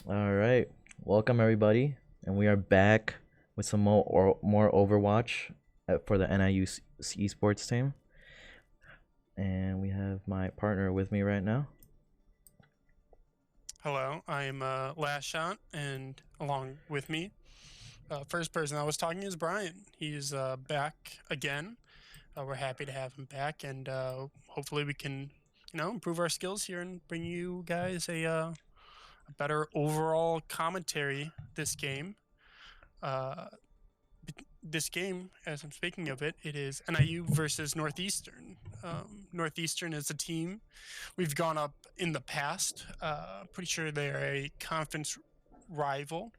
All right, welcome everybody, and we are back with some more Overwatch for the NIU esports team, and we have my partner with me right now. Hello, I'm Last and along with me, first person I was talking is Brian. He's back again. We're happy to have him back, and hopefully we can, improve our skills here and bring you guys a better overall commentary this game. Uh, this game, as I'm speaking of it, it is NIU versus Northeastern. Northeastern is a team we've gone up in the past. Pretty sure they're a conference rival.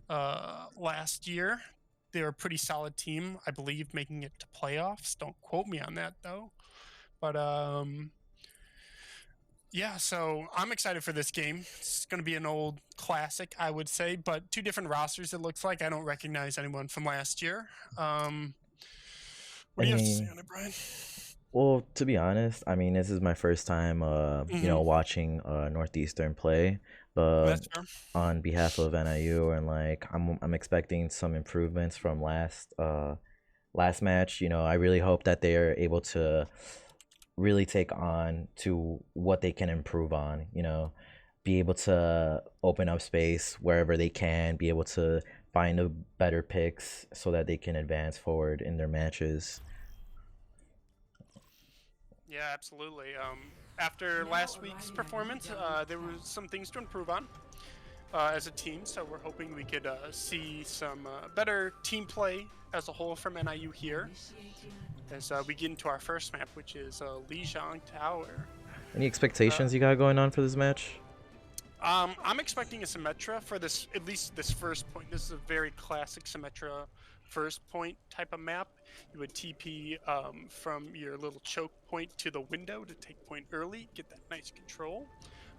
Last year, they were a pretty solid team, I believe, making it to playoffs. Don't quote me on that though. But yeah, so I'm excited for this game. It's going to be an old classic, I would say, but two different rosters. It looks like I don't recognize anyone from last year. What I do you have to say mean, on it, Brian? well, to be honest, I mean this is my first time, Mm-hmm. watching Northeastern play, but That's fair. on behalf of NIU and I'm expecting some improvements from last match. I really hope that they are able to really take on to what they can improve on, be able to open up space wherever they can, be able to find a better picks so that they can advance forward in their matches. Yeah, absolutely. After last week's performance, there was some things to improve on as a team. So we're hoping we could see some better team play as a whole from NIU here as we get into our first map, which is Lijiang Tower. Any Uh, expectations you got going on for this match? I'm expecting a Symmetra for this, at least this first point. This is a very classic Symmetra first point type of map. You would TP from your little choke point to the window to take point early, get that nice control.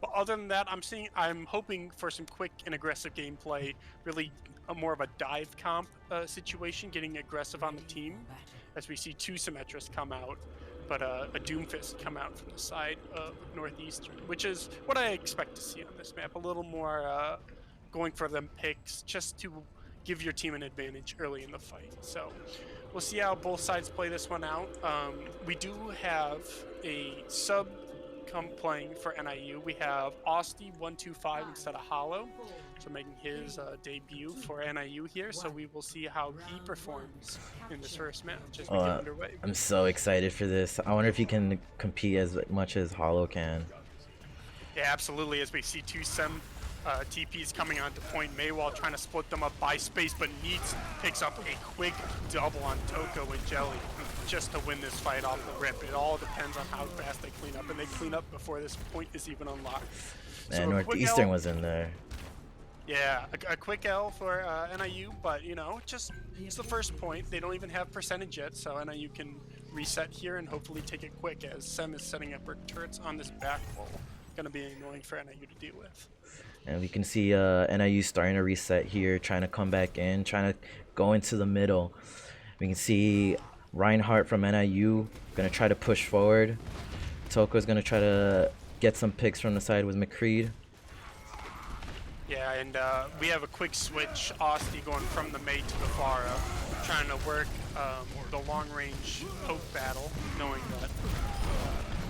But other than that, I'm hoping for some quick and aggressive gameplay, really more of a dive comp situation, getting aggressive on the team, as we see two Symmetras come out, but a Doomfist come out from the side of Northeastern, which is what I expect to see on this map. A little more going for them picks, just to give your team an advantage early in the fight. So we'll see how both sides play this one out. We do have a sub playing for NIU. We have Austie125 instead of Hollow, so making his debut for NIU here. So we will see how he performs in this first match as we get Uh, underway. I'm so excited for this. I wonder if you can compete as much as Hollow can. Yeah, absolutely. As we see two Sem TPs coming onto point, Maywall trying to split them up by space, but Neats picks up a quick double on Toko and Jelly just to win this fight off the rip. It all depends on how fast they clean up, and they clean up before this point is even unlocked. Man, So a quick Northeastern L, was in there. yeah, a quick L for NIU, but just it's the first point. They don't even have percentage yet, so NIU can reset here and hopefully take it quick as Sem is setting up her turrets on this back wall. Gonna be annoying for NIU to deal with. And we can see NIU starting to reset here, trying to come back in, trying to go into the middle. We can see Reinhardt from NIU gonna try to push forward. Toko's gonna try to get some picks from the side with McCreed. Yeah, and we have a quick switch. Austie going from the Mei to the Pharah, trying to work the long-range poke battle, knowing that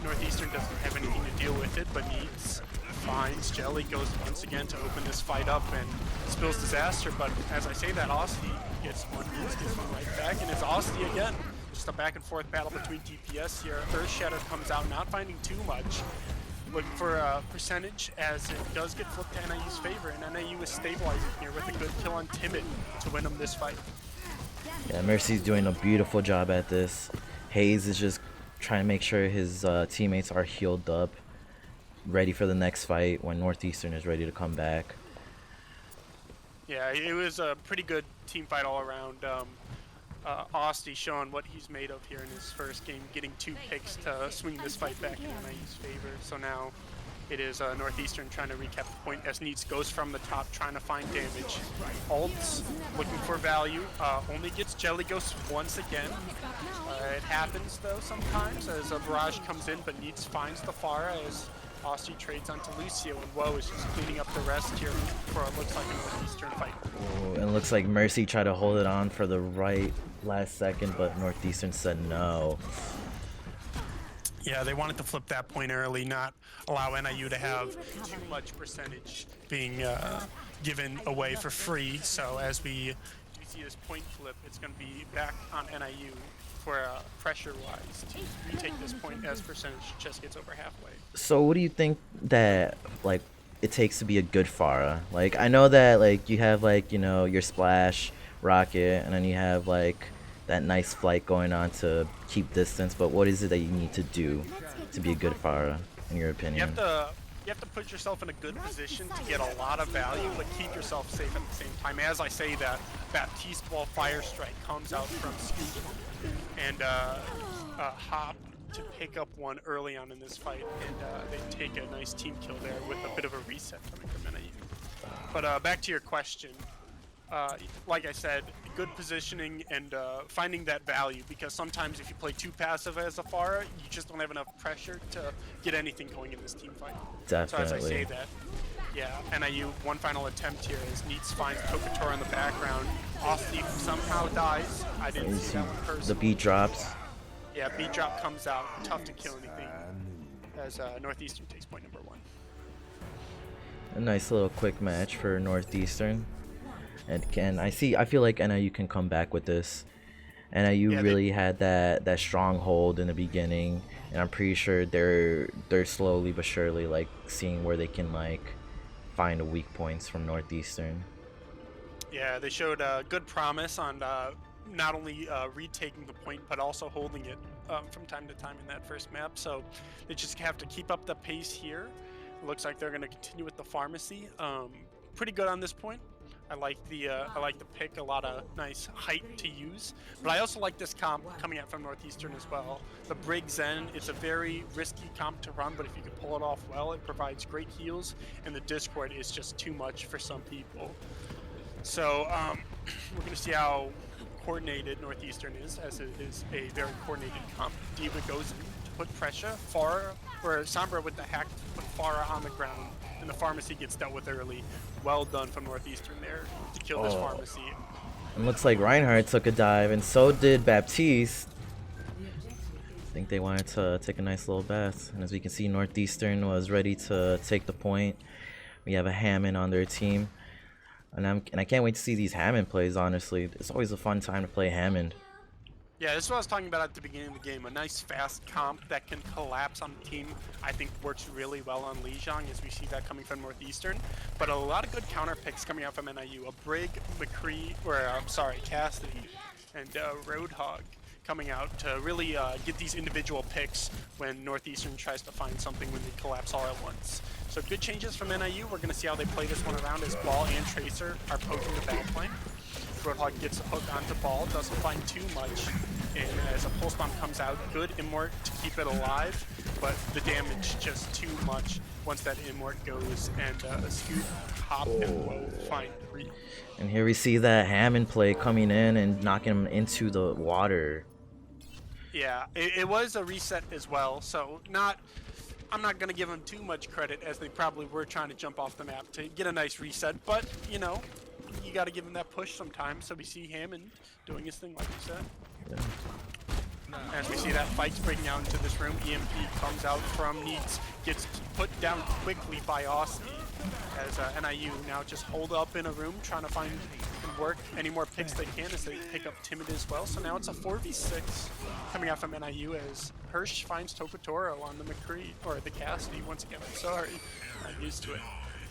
Northeastern doesn't have anything to deal with it, but needs finds Jelly, goes once again to open this fight up and spills disaster. But as I say that, Austie gets one right back, and it's Austie again. Just a back and forth battle between DPS here. Earth Shatter comes out, not finding too much. Looking for a percentage as it does get flipped to NIU's favor, and NIU is stabilizing here with a good kill on Timid to win him this fight. Yeah, Mercy's doing a beautiful job at this. Hayes is just trying to make sure his teammates are healed up, ready for the next fight when Northeastern is ready to come back. Yeah, it was a pretty good team fight all around. Austie showing what he's made of here in his first game, getting two picks to swing this fight back in NIU's favor. So now it is Northeastern trying to recap the point as Neats goes from the top, trying to find damage. Ults, looking for value, only gets Jelly Ghost once again. It happens though sometimes as a barrage comes in, but Neats finds the Pharah as Aussie trades onto Lucio, and Woe is just cleaning up the rest here for what looks like a Northeastern fight. Ooh, and it looks like Mercy tried to hold it on for the right last second, but Northeastern said no. Yeah, they wanted to flip that point early, not allow NIU to have too much percentage being given away for free. So as we see this point flip, it's going to be back on NIU for pressure-wise to retake this point as percentage just gets over halfway. So what do you think that like it takes to be a good Pharah? Like I know that like you have like, you know, your splash rocket and then you have like that nice flight going on to keep distance, but what is it that you need to do to be a good Pharah in your opinion? You have to put yourself in a good position to get a lot of value, but keep yourself safe at the same time. As I say that, Baptiste Ball Fire Strike comes out from Scoop and Hop to pick up one early on in this fight, and they take a nice team kill there with a bit of a reset coming from NIU. But back to your question. Like I said, good positioning and finding that value, because sometimes if you play too passive as a Pharah, you just don't have enough pressure to get anything going in this team fight. Definitely. So as I say that, yeah, NIU, one final attempt here as Neats finds Tokatora in the background. Aussie somehow dies. I didn't see that one personally. The beat drops. Yeah, beat drop comes out. Tough to kill anything as Northeastern takes point number 1. A nice little quick match for Northeastern. And I feel like NIU can come back with this. NIU really had that stronghold in the beginning, and I'm pretty sure they're slowly but surely like seeing where they can like find the weak points from Northeastern. Yeah, they showed good promise on not only retaking the point but also holding it from time to time in that first map. So they just have to keep up the pace here. It looks like they're going to continue with the pharmacy. Pretty good on this point. I like the pick, a lot of nice height to use, but I also like this comp coming out from Northeastern as well. The Brig Zen, it's a very risky comp to run, but if you can pull it off well, it provides great heals, and the Discord is just too much for some people. So we're going to see how coordinated Northeastern is, as it is a very coordinated comp. Diva goes in to put pressure, Pharah, or Sombra with the hack to put Pharah on the ground, and the pharmacy gets dealt with early. Well done from Northeastern there to kill this pharmacy. And looks like Reinhardt took a dive, and so did Baptiste. I think they wanted to take a nice little bath. And as we can see, Northeastern was ready to take the point. We have a Hammond on their team. And I can't wait to see these Hammond plays, honestly. It's always a fun time to play Hammond. Yeah, this is what I was talking about at the beginning of the game. A nice fast comp that can collapse on the team, I think works really well on Lijiang, as we see that coming from Northeastern. But a lot of good counter picks coming out from NIU. A Brig, McCree, or I'm sorry, Cassidy, and Roadhog coming out to really get these individual picks when Northeastern tries to find something when they collapse all at once. So good changes from NIU. We're going to see how they play this one around as Ball and Tracer are poking the backline. Roadhog gets a hook onto Ball, doesn't find too much, and as a pulse bomb comes out, good Immort to keep it alive, but the damage just too much once that Immort goes, and Scoot, Hop, and Woe find 3. And here we see that Hammond play coming in and knocking him into the water. Yeah, it was a reset as well, so I'm not going to give them too much credit, as they probably were trying to jump off the map to get a nice reset, but, you know, you got to give him that push sometimes. So we see Hammond doing his thing, like you said. Yeah. As we see that fight's breaking out into this room, EMP comes out from Neats, gets put down quickly by Austin, as NIU now just hold up in a room trying to find and work any more picks they can as they pick up Timid as well. So now it's a 4v6 coming out from NIU as Hirsch finds Tokotoro on the McCree, or the Cassidy once again. I'm sorry, I'm used to it.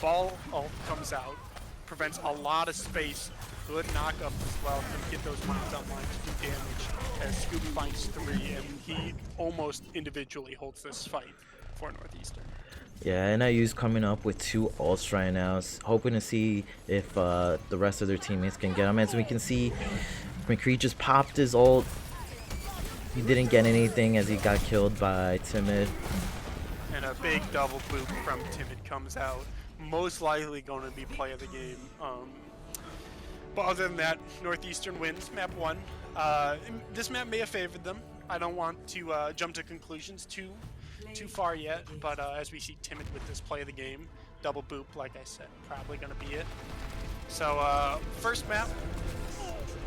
Ball ult comes out, prevents a lot of space. Good knockup as well to get those mines online to do damage as Scoop finds 3, and he almost individually holds this fight for Northeastern. Yeah, NIU's coming up with 2 ults right now, hoping to see if the rest of their teammates can get them. As we can see, McCree just popped his ult. He didn't get anything as he got killed by Timid. And a big double boop from Timid comes out. Most likely going to be play of the game. But other than that, Northeastern wins map 1. This map may have favored them. I don't want to jump to conclusions too too far yet, but as we see Timid with this play of the game, double boop, like I said, probably going to be it. So first map,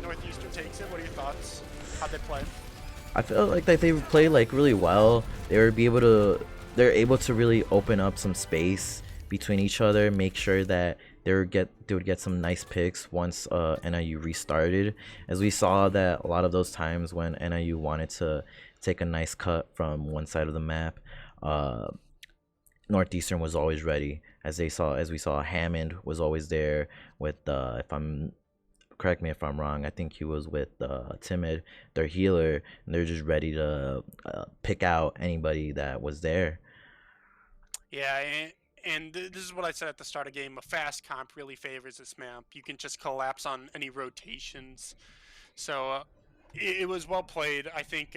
Northeastern takes it. What are your thoughts? How'd they play? I feel like that they play like really well. They're able to really open up some space between each other, make sure that they would get some nice picks once NIU restarted. As we saw that a lot of those times when NIU wanted to take a nice cut from one side of the map, Northeastern was always ready. As we saw, Hammond was always there with if I'm correct me if I'm wrong, I think he was with Timid, their healer, and they're just ready to pick out anybody that was there. Yeah, and this is what I said at the start of the game. A fast comp really favors this map. You can just collapse on any rotations. So it was well played. I think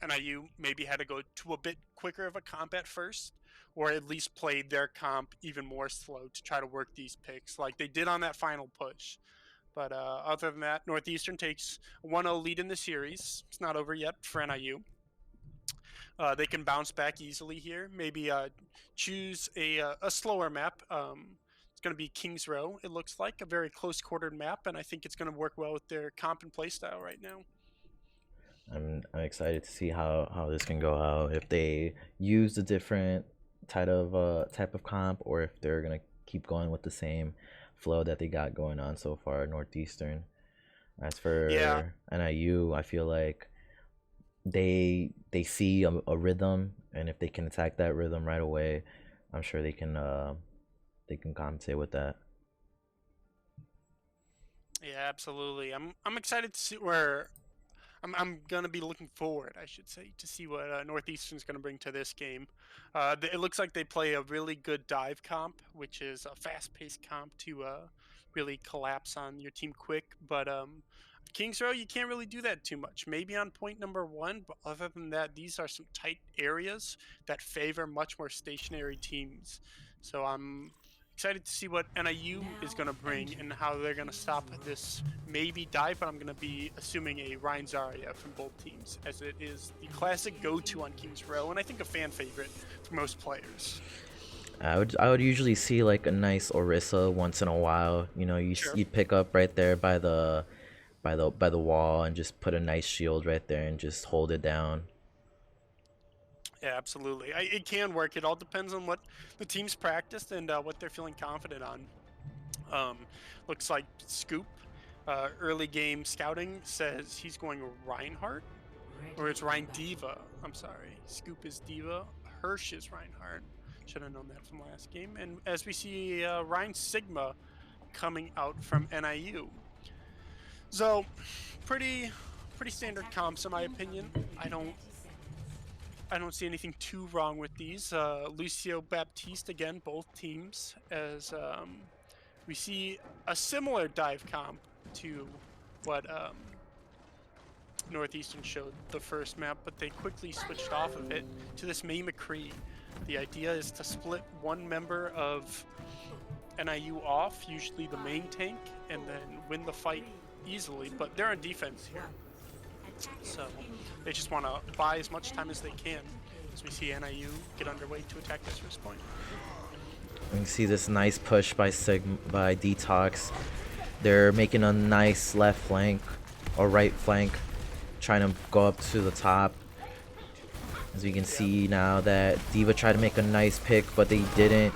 NIU maybe had to go to a bit quicker of a comp at first, or at least played their comp even more slow to try to work these picks like they did on that final push. But other than that, Northeastern takes a 1-0 lead in the series. It's not over yet for NIU. They can bounce back easily here. Maybe choose a slower map. It's going to be Kings Row, it looks like. A very close-quartered map, and I think it's going to work well with their comp and playstyle right now. I'm excited to see how this can go out. If they use a different type of comp, or if they're gonna keep going with the same flow that they got going on so far, Northeastern. As for NIU, I feel like they see a rhythm, and if they can attack that rhythm right away, I'm sure they can compensate with that. Yeah, absolutely. I'm excited to see where I'm gonna be looking forward, I should say, to see what Northeastern's gonna bring to this game. It looks like they play a really good dive comp, which is a fast-paced comp to really collapse on your team quick. But Kings Row, you can't really do that too much. Maybe on point number 1, but other than that, these are some tight areas that favor much more stationary teams. So I'm excited to see what NIU is going to bring and how they're going to stop this maybe dive, but I'm going to be assuming a Ryan Zarya from both teams, as it is the classic go-to on Kings Row, and I think a fan favorite for most players. I would usually see like a nice Orisa once in a while. You know, you'd pick up right there by the wall and just put a nice shield right there and just hold it down. Yeah, absolutely. It can work. It all depends on what the team's practiced and what they're feeling confident on. Looks like Scoop, early game scouting, says he's going Reinhardt, or it's Ryan Diva. I'm sorry. Scoop is Diva. Hirsch is Reinhardt. Should have known that from last game. And as we see Ryan Sigma coming out from NIU. So, pretty standard comps in my opinion. I don't see anything too wrong with these. Lucio Baptiste again, both teams, as we see a similar dive comp to what Northeastern showed the first map, but they quickly switched off of it to this May McCree. The idea is to split one member of NIU off, usually the main tank, and then win the fight easily, but they're on defense here. So they just want to buy as much time as they can as we see NIU get underway to attack this first point. You can see this nice push by Detox. They're making a nice left flank or right flank, trying to go up to the top. As we can see now that Diva tried to make a nice pick, but they didn't.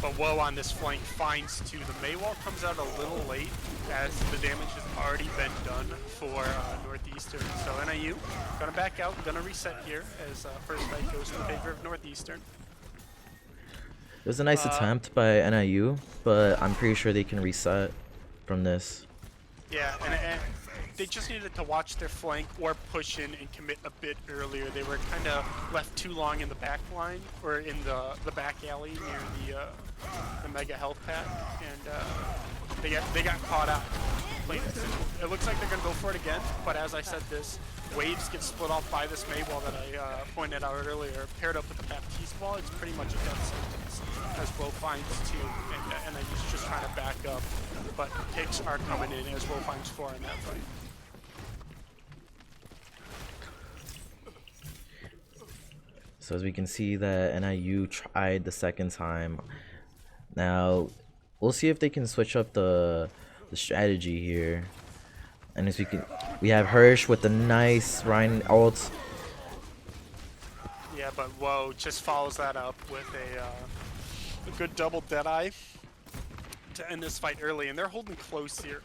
But Woe on this flank finds two. The Maywall comes out a little late as the damage has already been done for Northeastern. So NIU gonna back out, gonna reset here as first fight goes in favor of Northeastern. It was a nice attempt by NIU, but I'm pretty sure they can reset from this. Yeah, and they just needed to watch their flank or push in and commit a bit earlier. They were kind of left too long in the back line, or in the back alley near the Mega Health Pack, and they got caught out. It looks like they're going to go for it again, but as I said, this waves get split off by this Maywall that I pointed out earlier, paired up with the Baptiste wall. It's pretty much a death sentence as Woe finds two, and then he's just trying to back up, but picks are coming in as Woe finds four in that fight. So as we can see that NIU tried the second time. Now we'll see if they can switch up the strategy here. And as we have Hirsch with the nice Ryan ult. Yeah, but whoa, just follows that up with a good double Deadeye to end this fight early, and they're holding close here.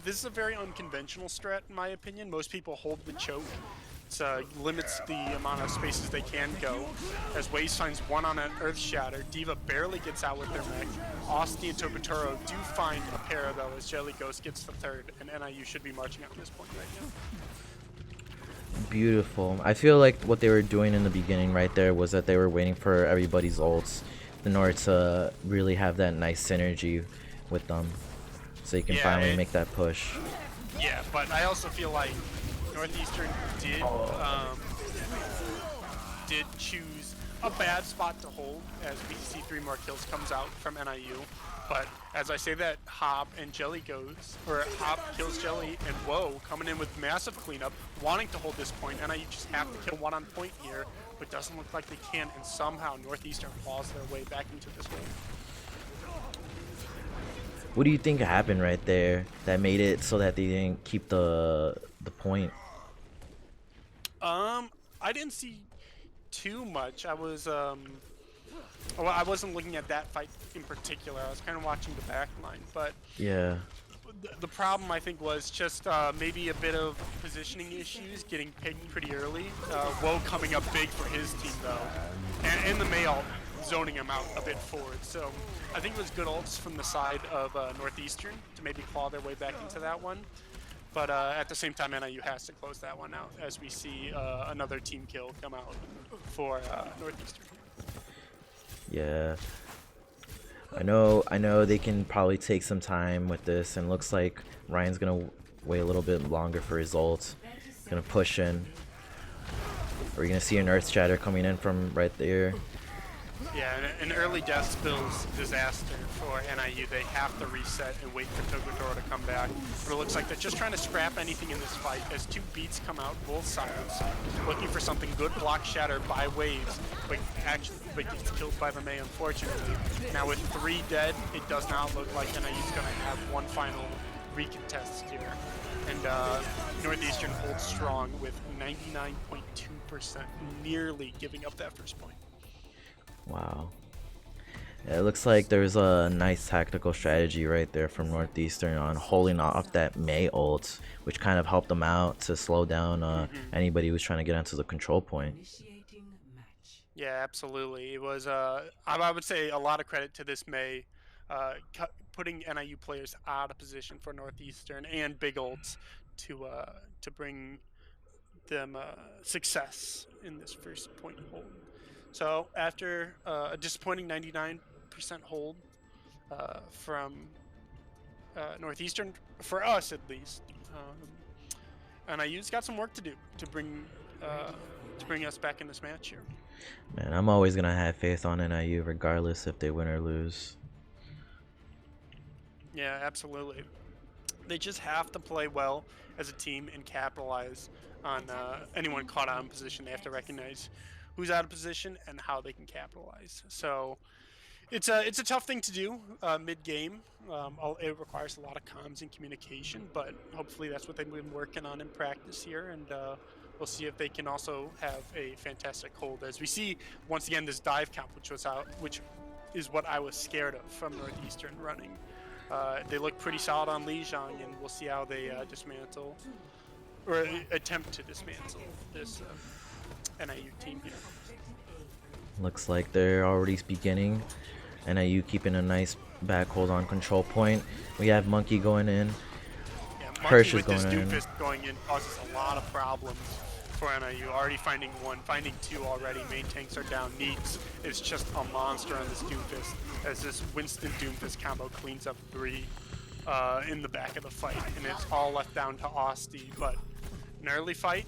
This is a very unconventional strat, in my opinion. Most people hold the choke. It limits the amount of spaces they can go. As Waze finds one on an Earth Shatter, Diva barely gets out with their mech. Osti and Tokotoro do find a pair though, as Jelly Ghost gets the third, and NIU should be marching out at this point right now. Beautiful. I feel like what they were doing in the beginning right there was that they were waiting for everybody's ults in order to really have that nice synergy with them, so you can finally make that push. Yeah, but I also feel like Northeastern did choose a bad spot to hold, as we see 3 more kills comes out from NIU. But as I say that, Hop and Jelly goes, or Hop kills Jelly, and whoa, coming in with massive cleanup, wanting to hold this point. NIU just have to kill one on point here, but doesn't look like they can, and somehow Northeastern claws their way back into this game. What do you think happened right there that made it so that they didn't keep the point? I didn't see too much. I was well, I wasn't looking at that fight in particular. I was kind of watching the back line, but yeah, the problem I think was just maybe a bit of positioning issues, getting picked pretty early. Woe coming up big for his team though, and the May ult zoning him out a bit forward. So I think it was good ults from the side of Northeastern to maybe claw their way back into that one. But at the same time, NIU has to close that one out, as we see another team kill come out for Northeastern. Yeah. I know they can probably take some time with this, and looks like Ryan's gonna wait a little bit longer for his ult. Gonna push in. We're gonna see an Earth Shatter coming in from right there. Yeah, an early death spills disaster for NIU. They have to reset and wait for Tokotoro to come back. But it looks like they're just trying to scrap anything in this fight, as 2 beats come out both sides, looking for something good block shatter by Waves, but gets killed by the May, unfortunately. Now with 3 dead, it does not look like NIU's going to have one final recontest here. And Northeastern holds strong with 99.2%, nearly giving up that first point. Wow. Yeah, it looks like there's a nice tactical strategy right there from Northeastern on holding off that May ult, which kind of helped them out to slow down anybody who's trying to get onto the control point. Yeah, absolutely. It was, I would say, a lot of credit to this May, putting NIU players out of position for Northeastern and big ults to bring them success in this first point hold. So after a disappointing 99% hold from Northeastern, for us at least, NIU's got some work to do to bring us back in this match here. Man, I'm always gonna have faith on NIU regardless if they win or lose. Yeah, absolutely. They just have to play well as a team and capitalize on anyone caught out in position. They have to recognize who's out of position and how they can capitalize. So it's a tough thing to do mid-game. It requires a lot of comms and communication, but hopefully that's what they've been working on in practice here, and we'll see if they can also have a fantastic hold. As we see once again this dive count, which is what I was scared of from Northeastern running. They look pretty solid on Lijiang, and we'll see how they dismantle or attempt to dismantle this NIU team here. Looks like they're already beginning. NIU keeping a nice back hold on control point. We have Monkey going in. Yeah, Hirsch Monkey is with going this in. Doomfist going in causes a lot of problems for NIU. Already finding 1, finding 2 already. Main tanks are down. Needs is just a monster on this Doomfist, as this Winston Doomfist combo cleans up 3 in the back of the fight, and it's all left down to Osti. But an early fight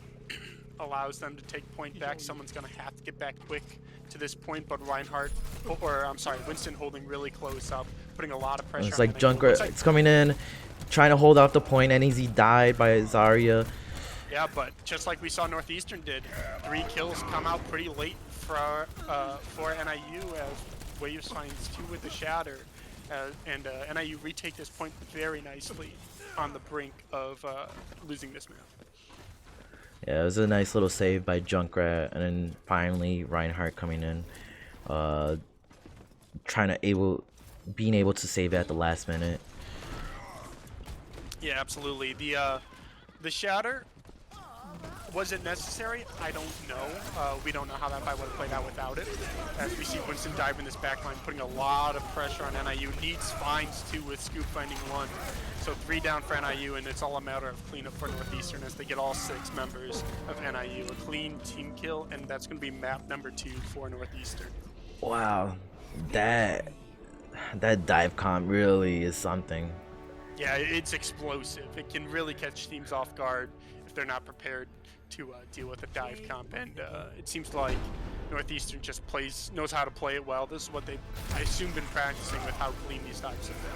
allows them to take point back. Someone's going to have to get back quick to this point, but Winston holding really close up, putting a lot of pressure. It's like Junker, it's coming in, trying to hold off the point, and he died by Zarya. Yeah, but just like we saw Northeastern did, 3 kills come out pretty late for NIU as Waves finds 2 with the Shatter, and NIU retake this point very nicely on the brink of losing this map. Yeah, it was a nice little save by Junkrat, and then finally Reinhardt coming in, being able to save it at the last minute. Yeah, absolutely. The Shatter, was it necessary? I don't know. We don't know how that fight would have played out without it. As we see Winston dive in this backline, putting a lot of pressure on NIU. Needs finds 2 with Scoop finding 1. So 3 down for NIU, and it's all a matter of cleanup for Northeastern as they get all 6 members of NIU. A clean team kill, and that's going to be map number 2 for Northeastern. Wow, that dive comp really is something. Yeah, it's explosive. It can really catch teams off guard if they're not prepared to deal with a dive comp, and it seems like Northeastern just knows how to play it well. This is what they've, I assume, been practicing with how clean these dives have been.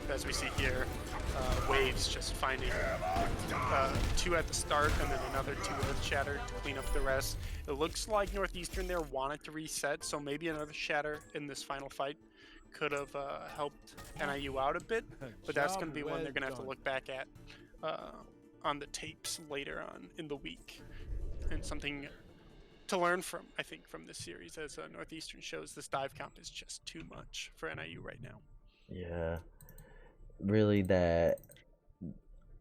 As we see here, Waves just finding 2 at the start and then another 2 with Shatter to clean up the rest. It looks like Northeastern there wanted to reset, so maybe another Shatter in this final fight could have helped NIU out a bit, but that's going to be one they're going to have to look back at on the tapes later on in the week, and something to learn from, I think, from this series, as Northeastern shows this dive comp is just too much for NIU right now. Yeah, really, that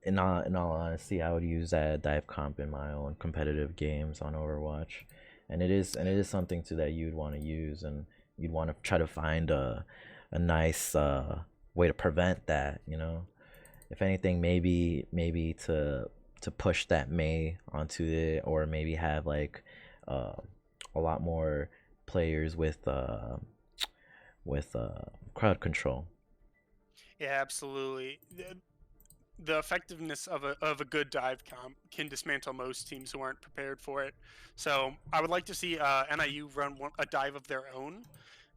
in all honesty, I would use that dive comp in my own competitive games on Overwatch, and it is something that you'd want to use, and you'd want to try to find a nice way to prevent that, you know. If anything, maybe to push that Mei onto it, or maybe have like a lot more players with crowd control. Yeah, absolutely. The effectiveness of a good dive comp can dismantle most teams who aren't prepared for it. So I would like to see NIU run a dive of their own,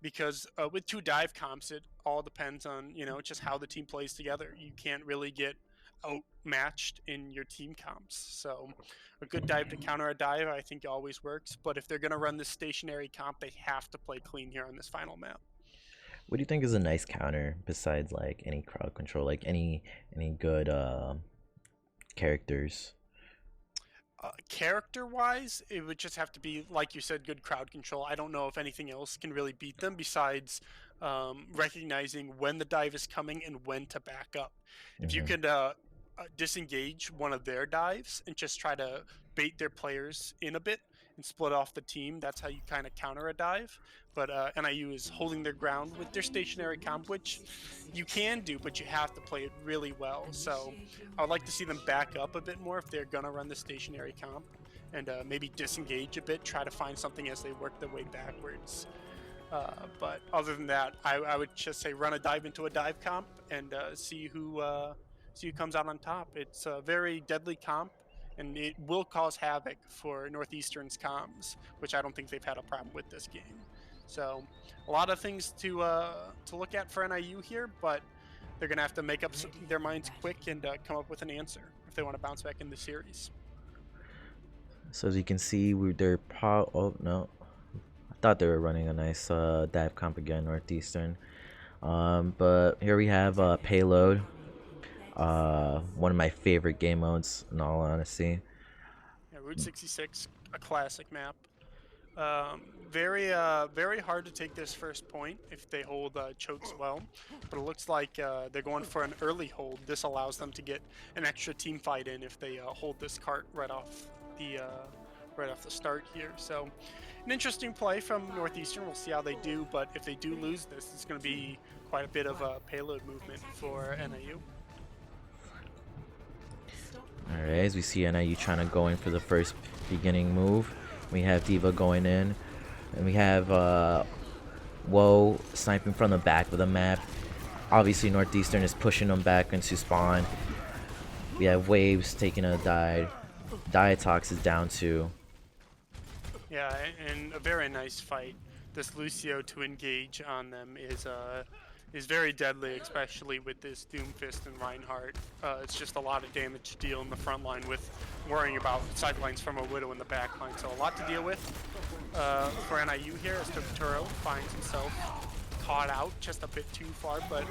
because with 2 dive comps, it all depends on, you know, just how the team plays together. You can't really get outmatched in your team comps. So a good dive to counter a dive, I think, always works. But if they're going to run this stationary comp, they have to play clean here on this final map. What do you think is a nice counter besides like any crowd control, like any good characters? Character-wise, it would just have to be, like you said, good crowd control. I don't know if anything else can really beat them besides recognizing when the dive is coming and when to back up. If you could disengage one of their dives and just try to bait their players in a bit and split off the team, that's how you kind of counter a dive. But NIU is holding their ground with their stationary comp, which you can do, but you have to play it really well. So I would like to see them back up a bit more if they're going to run the stationary comp, and maybe disengage a bit, try to find something as they work their way backwards. But other than that, I would just say run a dive into a dive comp and see who comes out on top. It's a very deadly comp, and it will cause havoc for Northeastern's comms, which I don't think they've had a problem with this game. So a lot of things to look at for NIU here, but they're going to have to make up their minds quick and come up with an answer if they want to bounce back in the series. So as you can see, oh no, I thought they were running a nice dive comp again, Northeastern. But here we have Payload, one of my favorite game modes, in all honesty. Yeah, Route 66, a classic map. Very hard to take this first point if they hold chokes well, but it looks like they're going for an early hold. This allows them to get an extra team fight in if they hold this cart right off the start here. So an interesting play from Northeastern. We'll see how they do, but if they do lose this, it's going to be quite a bit of a payload movement for NIU. Alright, as we see NIU trying to go in for the first beginning move. We have Diva going in, and we have Woe sniping from the back of the map. Obviously Northeastern is pushing them back into spawn. We have Waves taking a dive. Diatox is down 2. Yeah, and a very nice fight. This Lucio to engage on them is is very deadly, especially with this Doomfist and Reinhardt. It's just a lot of damage to deal in the front line with worrying about sidelines from a Widow in the back line. So a lot to deal with for NIU here as Tokotoro finds himself caught out just a bit too far, but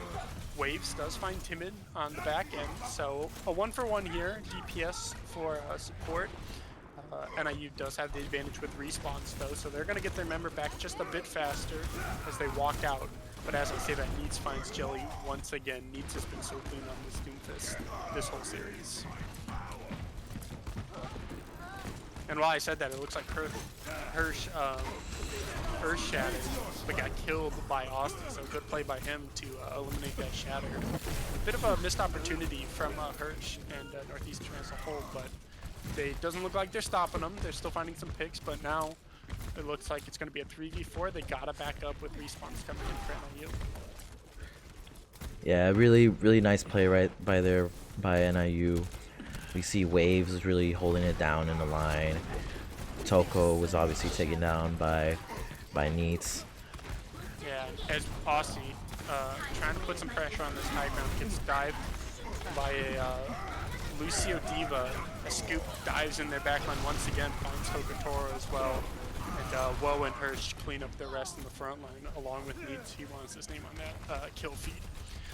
Waves does find Timid on the back end. So a 1-for-1 here, DPS for support. NIU does have the advantage with respawns though, so they're going to get their member back just a bit faster as they walk out. But as I say that, Needs finds Jelly once again. Needs has been so clean on this Doomfist this whole series. And while I said that, it looks like Hirsch shattered, but got killed by Austin, so good play by him to eliminate that shatter. A bit of a missed opportunity from Hirsch and Northeastern as a whole, but it doesn't look like they're stopping them. They're still finding some picks, but now it looks like it's going to be a 3v4. They gotta back up with respawns coming in for NIU. Yeah, really nice play right by NIU. We see Waves really holding it down in the line. Toko was obviously taken down by Neats. Yeah, as Aussie trying to put some pressure on this high ground, gets dived by a Lucio Diva. A scoop dives in their backline once again, finds Tokotoro as well. And Woe and Hirsch clean up the rest in the front line, along with Needs. He wants his name on that kill feed.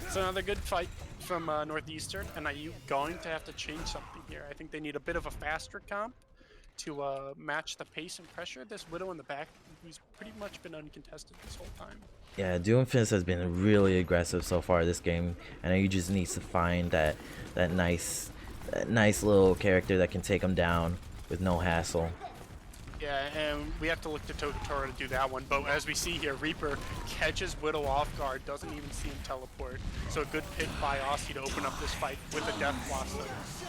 So another good fight from Northeastern. NIU going to have to change something here. I think they need a bit of a faster comp to match the pace and pressure. This Widow in the back, who's pretty much been uncontested this whole time. Yeah, Doomfist has been really aggressive so far this game, and NIU just needs to find that nice little character that can take him down with no hassle. Yeah, and we have to look to Tokotoro to do that one. But as we see here, Reaper catches Widow off guard, doesn't even see him teleport. So a good pick by Aussie to open up this fight with a Death Blossom.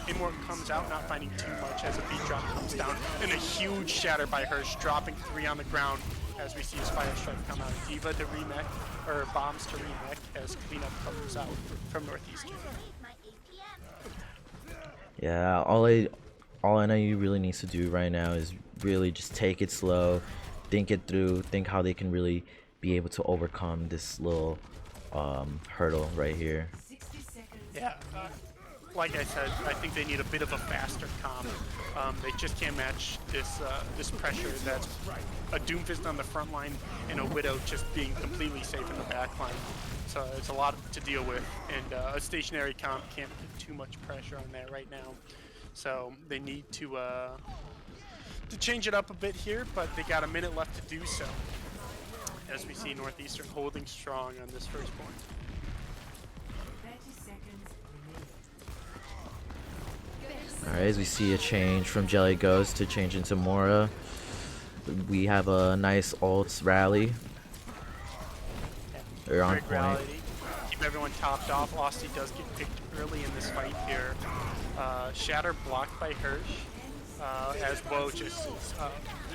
Immort comes out, not finding too much as a beat drop comes down. And a huge shatter by Hirsch, dropping 3 on the ground as we see his Fire Strike come out. Diva to remech, or bombs to remech as cleanup comes out from Northeastern. Yeah, all NIU really needs to do right now is really just take it slow, think it through, think how they can really be able to overcome this little hurdle right here. Yeah, like I said, I think they need a bit of a faster comp. They just can't match this pressure that's a Doomfist on the front line and a Widow just being completely safe in the back line. So it's a lot to deal with, and a stationary comp can't put too much pressure on that right now. So they need to change it up a bit here, but they got a minute left to do so. As we see Northeastern holding strong on this first point. Alright, as we see a change from Jelly Ghost to change into Mora. We have a nice ults rally. They're on point. Reality. Keep everyone topped off. Aussie does get picked early in this fight here. Shatter blocked by Hirsch. As Woe just is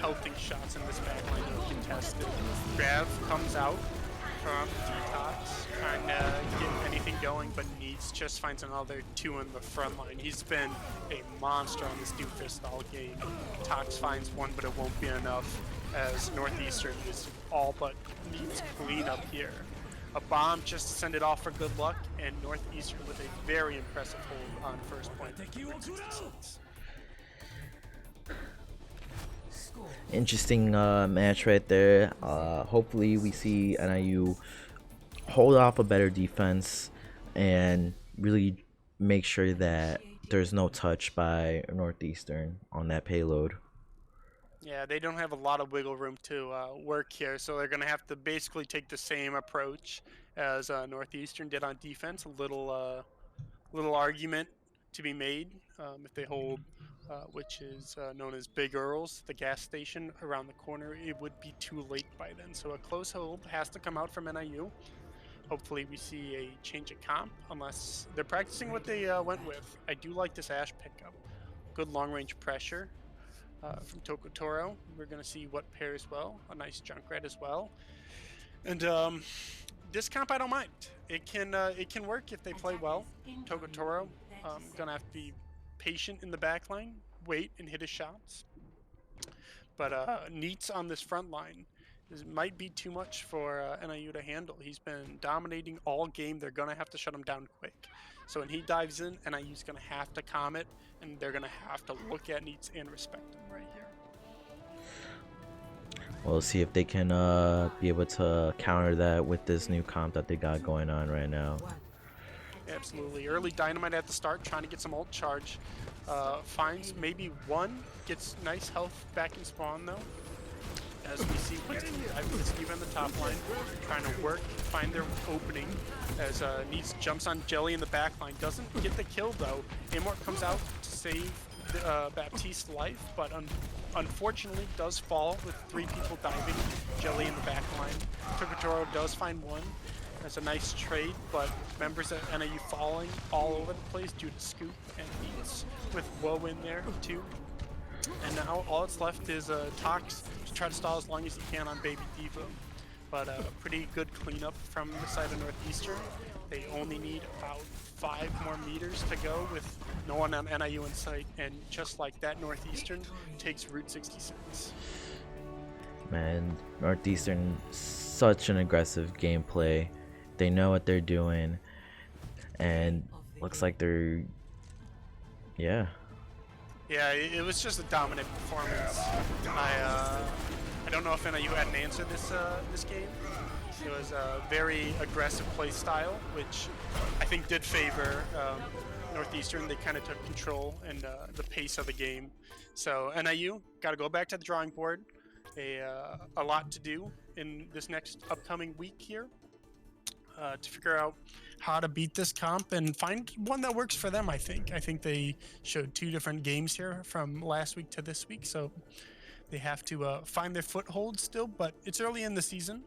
pelting shots in this backline uncontested. Grav comes out from Detox, trying to get anything going, but Needs just finds another 2 in the front line. He's been a monster on this Doomfist all game. Tox finds 1, but it won't be enough as Northeastern is all but needs clean up here. A bomb just to send it off for good luck, and Northeastern with a very impressive hold on first point. Interesting match right there. Hopefully we see NIU hold off a better defense and really make sure that there's no touch by Northeastern on that payload. Yeah, they don't have a lot of wiggle room to work here, so they're going to have to basically take the same approach as Northeastern did on defense. A little argument to be made if they hold which is known as Big Earl's, the gas station around the corner. It would be too late by then, so a close hold has to come out from NIU. Hopefully we see a change of comp, unless they're practicing what they went with. I do like this Ashe pickup. Good long-range pressure from Tokotoro. We're going to see what pairs well. A nice Junkrat as well. And this comp I don't mind. It can work if they play well. Tokotoro going to have to be patient in the back line, wait and hit his shots. But Neats on this front line This might be too much for NIU to handle. He's been dominating all game. They're going to have to shut him down quick. So when he dives in, NIU's going to have to calm it, and they're going to have to look at needs and respect him right here. We'll see if they can be able to counter that with this new comp that they got going on right now. Absolutely. Early dynamite at the start, trying to get some ult charge. Finds maybe one, gets nice health back in spawn though. As we see Steve on the top line, trying to work, find their opening. As Needs jumps on Jelly in the back line, doesn't get the kill though. Amort comes out to save Baptiste's life, but unfortunately does fall with 3 people diving. Jelly in the back line. Tokotoro does find one. That's a nice trade, but members at NIU falling all over the place due to Scoop and Needs with Woe in there too. And now all that's left is Tox to try to stall as long as he can on Baby Diva. But pretty good cleanup from the side of Northeastern. They only need about 5 more meters to go with no one on NIU in sight. And just like that, Northeastern takes Route 66. Man, Northeastern, such an aggressive gameplay. They know what they're doing. And looks like they're... Yeah. Yeah, it was just a dominant performance. I don't know if NIU had an answer this game. It was a very aggressive play style, which I think did favor Northeastern. They kind of took control and the pace of the game. So NIU got to go back to the drawing board. A lot to do in this next upcoming week here to figure out how to beat this comp and find one that works for them. I think they showed 2 different games here from last week to this week, so they have to find their foothold still, but it's early in the season.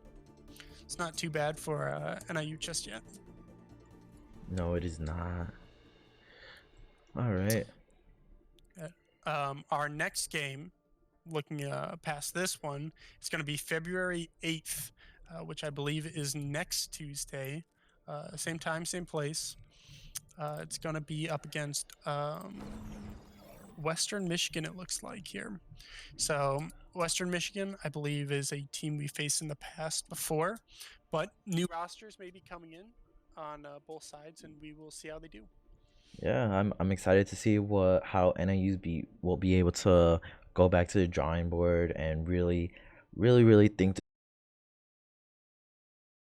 It's not too bad for NIU just yet. No, it is not. All right. Our next game, looking past this one, it's going to be February 8th, which I believe is next Tuesday. Same time, same place. It's going to be up against Western Michigan, it looks like here. So Western Michigan, I believe, is a team we faced in the past before, but new rosters may be coming in on both sides, and we will see how they do. Yeah, I'm excited to see how NIU's will be able to go back to the drawing board and really think